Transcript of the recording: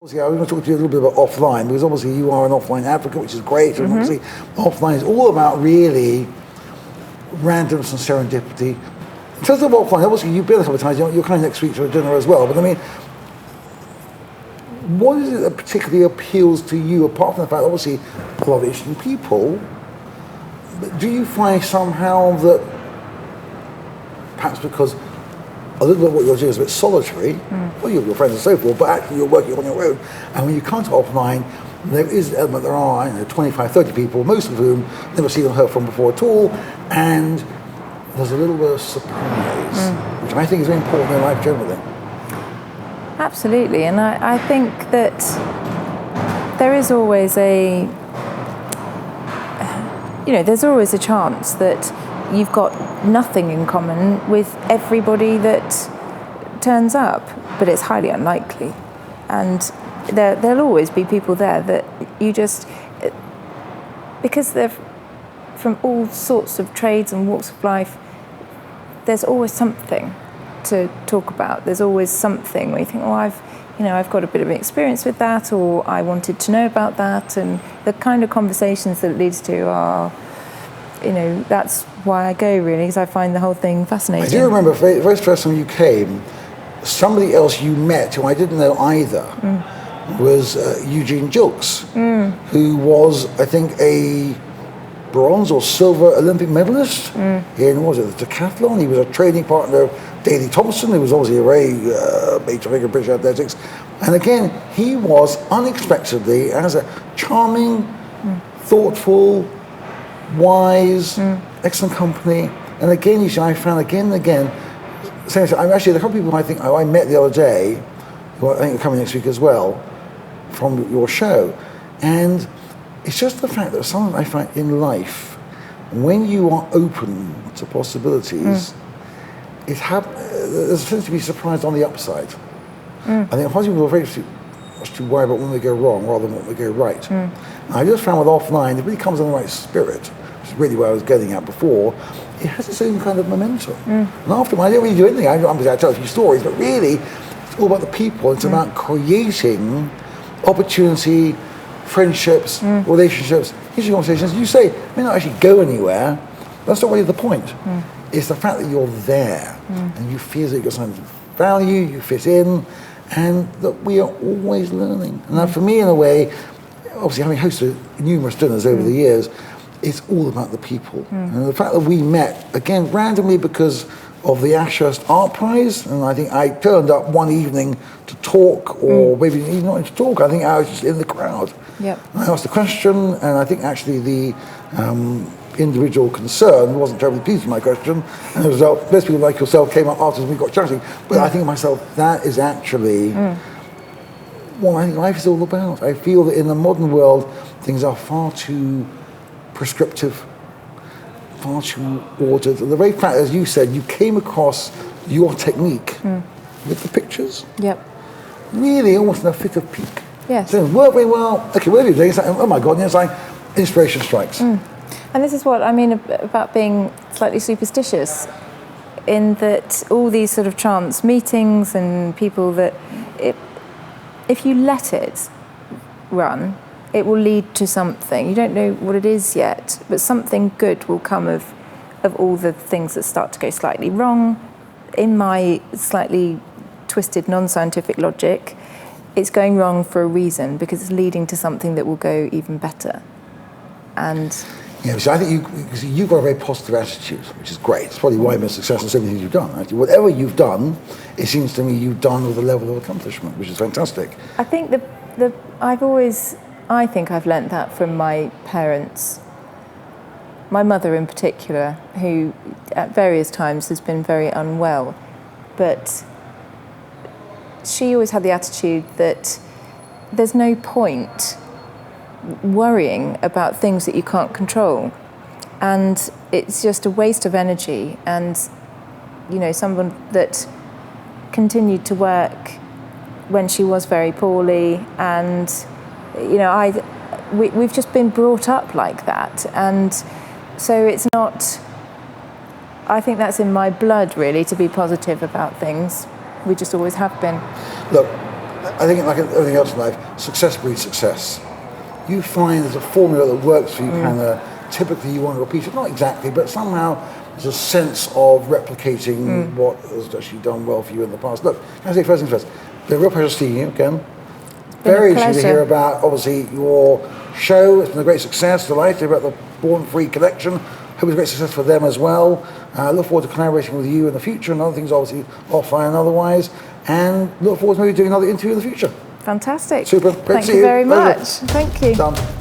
Obviously, I was going to talk to you a little bit about offline, because obviously you are an offline advocate, which is great, and obviously offline is all about really randomness and serendipity. In terms of offline, obviously you've been a couple of times, you're coming next week to a dinner as well, but I mean, what is it that particularly appeals to you, apart from the fact, obviously, a lot of interesting people, but do you find somehow that, perhaps because a little bit of what you're doing is a bit solitary, well, you have your friends and so forth, but actually you're working on your own, and when you come to offline, there is an element, there are 25, 30 people, most of whom never seen or heard from before at all, and there's a little bit of surprise, which I think is very important in life generally. Absolutely, and I think that there is always there's always a chance that you've got nothing in common with everybody that turns up, but it's highly unlikely. And there'll always be people there that you just, because they're from all sorts of trades and walks of life, there's always something to talk about. There's always something where you think, oh, I've got a bit of experience with that, or I wanted to know about that, and the kind of conversations that it leads to are, that's why I go, really, because I find the whole thing fascinating. I do remember the very first time you came, somebody else you met who I didn't know either was Eugene Jilks, who was, I think, a bronze or silver Olympic medalist in, what was it, the decathlon. He was a training partner of Daley Thompson, who was obviously a very major figure in British athletics. And again, he was unexpectedly, as a charming, thoughtful, wise, excellent company. And again, I found again and again, I'm actually, the couple of people I think I met the other day, who I think are coming next week as well, from your show. And it's just the fact that something I find in life, when you are open to possibilities, there's things to be surprised on the upside. I think people are very much too worried about when they go wrong rather than when they go right. And I just found with offline, it really comes in the right spirit, which is really where I was getting at before. It has its own kind of momentum. And after, I don't really do anything. I tell a few stories, but really, it's all about the people. It's about creating opportunity, friendships, relationships, interesting conversations. You say, may not actually go anywhere. That's not really the point. It's the fact that you're there and you feel that you've got some value, you fit in, and that we are always learning. And that for me, in a way, obviously having hosted numerous dinners over the years, it's all about the people. And the fact that we met, again, randomly because of the Ashurst Art Prize, and I think I turned up one evening to talk, or maybe even not to talk, I think I was just in the crowd. Yep. I asked a question, and I think actually the individual concerned wasn't terribly pleased with my question, and as a result, most people like yourself came up after we got chatting. But I think to myself, that is actually what I think life is all about. I feel that in the modern world, things are far too prescriptive, far too ordered. And the very fact, as you said, you came across your technique with the pictures. Yep. Really almost in a fit of pique. Yes. So it worked very well. Okay, what are you doing? It's like, oh my God, and it's like inspiration strikes. And this is what I mean about being slightly superstitious, in that all these sort of chance meetings and people that, if you let it run, it will lead to something. You don't know what it is yet, but something good will come of all the things that start to go slightly wrong. In my slightly twisted non-scientific logic, it's going wrong for a reason, because it's leading to something that will go even better. And yeah, so I think you've got a very positive attitude, which is great. It's probably why you've been successful in so many things you've done. Actually, whatever you've done, it seems to me you've done with a level of accomplishment, which is fantastic. I think I think I've learnt that from my parents. My mother in particular, who at various times has been very unwell, but she always had the attitude that there's no point worrying about things that you can't control, and it's just a waste of energy. And someone that continued to work when she was very poorly, and we've just been brought up like that, and so it's not, I think that's in my blood, really, to be positive about things. We just always have been. Look, I think like everything else in life, success breeds success. You find there's a formula that works for you, Hannah. Typically you want to repeat it, not exactly, but somehow there's a sense of replicating what has actually done well for you in the past. Look, can I say first things first? It's been a real pleasure seeing you again. Very interesting to hear about, obviously, your show. It's been a great success. Delighted about the Born Free collection. Hope it's a great success for them as well. I look forward to collaborating with you in the future and other things, obviously, offline and otherwise. And look forward to maybe doing another interview in the future. Fantastic. Super. Great to see you. Thank you very much. Thank you. Done.